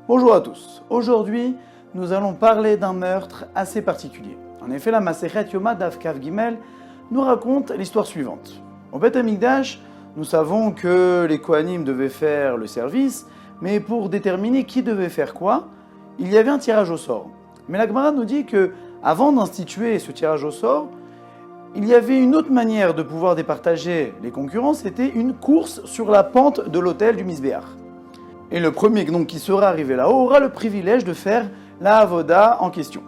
Bonjour à tous. Aujourd'hui, nous allons parler d'un meurtre assez particulier. En effet, la Masechet Yoma Daf Kav Gimel nous raconte l'histoire suivante. Au Beth Amikdash, nous savons que les Kohanim devaient faire le service, mais pour déterminer qui devait faire quoi, il y avait un tirage au sort. Mais la Gemara nous dit que, avant d'instituer ce tirage au sort, il y avait une autre manière de pouvoir départager les concurrents, c'était une course sur la pente de l'autel du Misbéach. Et le premier donc, qui sera arrivé là-haut aura le privilège de faire la avoda en question.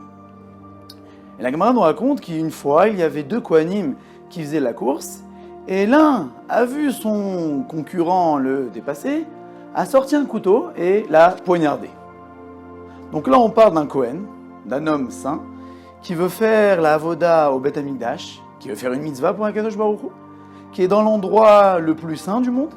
Et la Gemara nous raconte qu'une fois, il y avait deux Kohanim qui faisaient la course, et l'un a vu son concurrent le dépasser, a sorti un couteau et l'a poignardé. Donc là, on parle d'un Kohen, d'un homme saint, qui veut faire la avoda au Beth Amikdash, qui veut faire une mitzvah pour un Kadosh Baruch Hu, qui est dans l'endroit le plus saint du monde,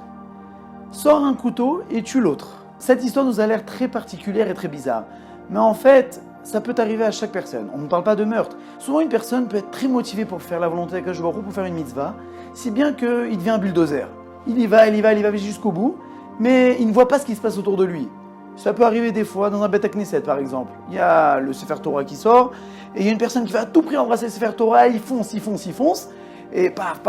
sort un couteau et tue l'autre. Cette histoire nous a l'air très particulière et très bizarre. Mais en fait, ça peut arriver à chaque personne. On ne parle pas de meurtre. Souvent, une personne peut être très motivée pour faire la volonté de Kadosh Baruch Hu, pour faire une mitzvah, si bien qu'il devient un bulldozer. Il y va jusqu'au bout, mais il ne voit pas ce qui se passe autour de lui. Ça peut arriver des fois dans un Beth Knesset, par exemple. Il y a le Sefer Torah qui sort, et il y a une personne qui va à tout prix embrasser le Sefer Torah, il fonce, et paf,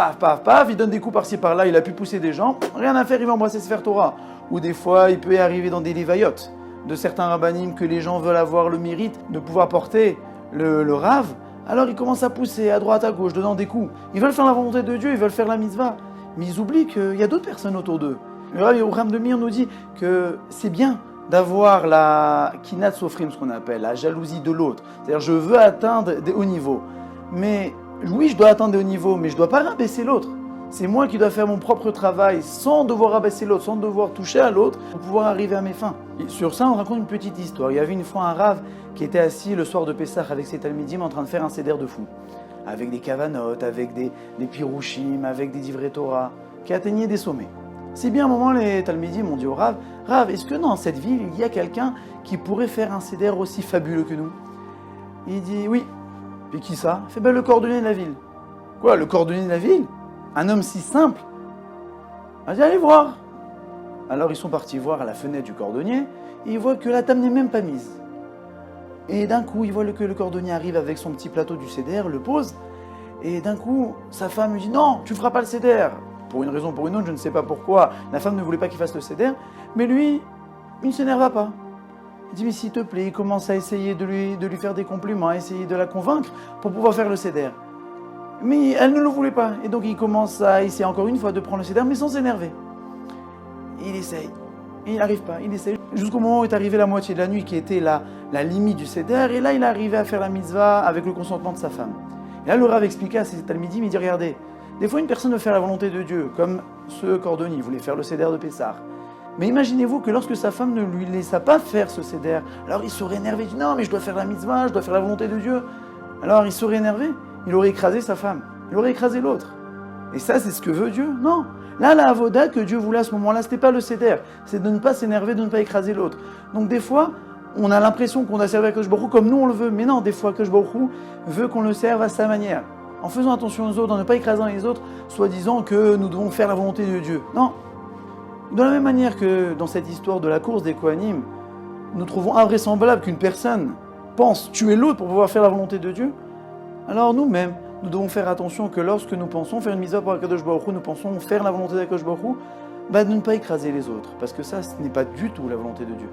il donne des coups par-ci par-là, il a pu pousser des gens, rien à faire, il va embrasser le Sefer Torah. Ou des fois, il peut y arriver dans des lévayot de certains rabbanim que les gens veulent avoir le mérite de pouvoir porter le rave, alors ils commencent à pousser à droite, à gauche, donnant des coups. Ils veulent faire la volonté de Dieu, ils veulent faire la mitzvah, mais ils oublient qu'il y a d'autres personnes autour d'eux. Le Rav Yerucham de Mir nous dit que c'est bien d'avoir la kinat sofrim, ce qu'on appelle, la jalousie de l'autre. C'est-à-dire, je veux atteindre des hauts niveaux. Mais oui, je dois atteindre des hauts niveaux, mais je ne dois pas rabaisser l'autre. C'est moi qui dois faire mon propre travail sans devoir rabaisser l'autre, sans devoir toucher à l'autre pour pouvoir arriver à mes fins. Et sur ça, on raconte une petite histoire. Il y avait une fois un Rav qui était assis le soir de Pessah avec ses talmidim en train de faire un seder de fou. Avec des kavanot, avec des pirouchim, avec des divrei Torah, qui atteignaient des sommets. Si bien à un moment, les talmidim ont dit au Rav, « Rav, est-ce que dans cette ville, il y a quelqu'un qui pourrait faire un seder aussi fabuleux que nous ?» Il dit « Oui. » Puis qui ça ? Il fait « Le cordonnier de la ville. » Quoi, le cordonnier de la ville ? Un homme si simple ? Il a dit « Allez voir !» Alors ils sont partis voir à la fenêtre du cordonnier, et ils voient que la table n'est même pas mise. Et d'un coup, ils voient que le cordonnier arrive avec son petit plateau du seder, le pose, et d'un coup, sa femme lui dit « Non, tu ne feras pas le seder !» Pour une raison ou pour une autre, je ne sais pas pourquoi, la femme ne voulait pas qu'il fasse le seder, mais lui, il ne s'énerva pas. Il dit, mais s'il te plaît, il commence à essayer de lui faire des compliments, à essayer de la convaincre pour pouvoir faire le seder. Mais elle ne le voulait pas, et donc il commence à essayer encore une fois de prendre le seder, mais sans s'énerver. Il essaye, et il n'arrive pas, il essaye, jusqu'au moment où est arrivé la moitié de la nuit, qui était la limite du seder, et là il est arrivé à faire la mitzvah avec le consentement de sa femme. Et là le Rav expliquait à ses talmidim, il dit, regardez, des fois, une personne veut faire la volonté de Dieu, comme ce cordonnier voulait faire le seder de Pessah. Mais imaginez-vous que lorsque sa femme ne lui laissa pas faire ce seder, alors il serait énervé, il dit non, mais je dois faire la mitzvah, je dois faire la volonté de Dieu. Alors il serait énervé, il aurait écrasé sa femme, il aurait écrasé l'autre. Et ça, c'est ce que veut Dieu ? Non. Là, la avoda que Dieu voulait à ce moment-là, ce n'était pas le seder, c'est de ne pas s'énerver, de ne pas écraser l'autre. Donc des fois, on a l'impression qu'on a servi à Kadosh Baruch Hu comme nous on le veut, mais non, des fois, Kadosh Baruch Hu veut qu'on le serve à sa manière. En faisant attention aux autres, en ne pas écrasant les autres, soi-disant que nous devons faire la volonté de Dieu. Non. De la même manière que dans cette histoire de la course des Kohanim, nous trouvons invraisemblable qu'une personne pense tuer l'autre pour pouvoir faire la volonté de Dieu, alors nous-mêmes, nous devons faire attention que lorsque nous pensons faire une mitzvah pour Akadosh Baruch Hu, nous pensons faire la volonté d'Akadosh Baruch Hu, de ne pas écraser les autres, parce que ça, ce n'est pas du tout la volonté de Dieu.